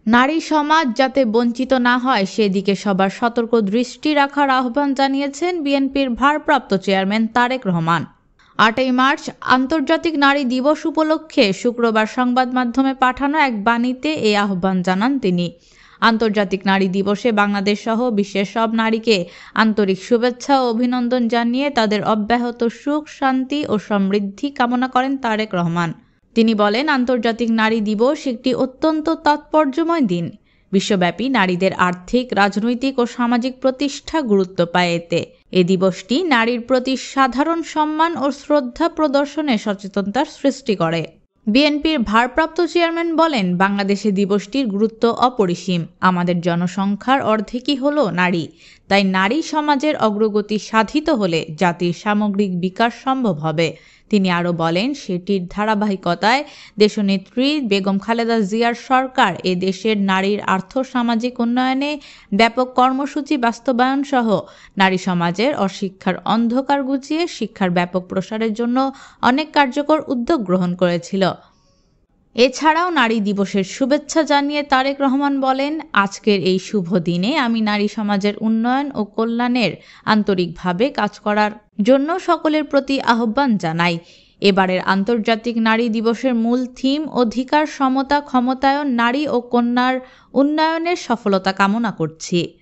নারী সমাজ যাতে বঞ্চিত না হয় সেদিকে সবার সতর্ক দৃষ্টি রাখার আহ্বান জানিয়েছেন বিএনপির ভারপ্রাপ্ত চেয়ারম্যান তারেক রহমান। ৮ই মার্চ আন্তর্জাতিক নারী দিবস উপলক্ষে শুক্রবার সংবাদ মাধ্যমে পাঠানো এক বাণীতে এই আহ্বান জানান তিনি। আন্তর্জাতিক নারী দিবসে বাংলাদেশ সহ বিশ্বের সব নারীকে আন্তরিক শুভেচ্ছা ও অভিনন্দন জানিয়ে তাদের অব্যাহত সুখ, শান্তি ও সমৃদ্ধি কামনা করেন তারেক রহমান। তিনি বলেন, আন্তর্জাতিক নারী দিবস একটি অত্যন্ত তাৎপর্যময় দিন। বিশ্বব্যাপী নারীদের আর্থিক, রাজনৈতিক ও সামাজিক প্রতিষ্ঠা গুরুত্ব পায় এতে। এ দিবসটি নারীর প্রতি সাধারণ সম্মান ও শ্রদ্ধা প্রদর্শনে সচেতনতার সৃষ্টি করে। বিএনপির ভারপ্রাপ্ত চেয়ারম্যান বলেন, বাংলাদেশে দিবসটির গুরুত্ব অপরিসীম। আমাদের জনসংখ্যার অর্ধেকই হল নারী। তাই নারী সমাজের অগ্রগতি সাধিত হলে জাতির সামগ্রিক বিকাশ সম্ভব হবে। তিনি আরও বলেন, সেটির ধারাবাহিকতায় দেশনেত্রী বেগম খালেদা জিয়ার সরকার এ দেশের নারীর আর্থ-সামাজিক উন্নয়নে ব্যাপক কর্মসূচি বাস্তবায়ন সহ নারী সমাজের অশিক্ষার অন্ধকার ঘুচিয়ে শিক্ষার ব্যাপক প্রসারের জন্য অনেক কার্যকর উদ্যোগ গ্রহণ করেছিল। এছাড়াও নারী দিবসের শুভেচ্ছা জানিয়ে তারেক রহমান বলেন, আজকের এই শুভ দিনে আমি নারী সমাজের উন্নয়ন ও কল্যাণের আন্তরিকভাবে কাজ করার জন্য সকলের প্রতি আহ্বান জানাই। এবারের আন্তর্জাতিক নারী দিবসের মূল থিম অধিকার, সমতা, ক্ষমতায়ন, নারী ও কন্যার উন্নয়নের সফলতা কামনা করছি।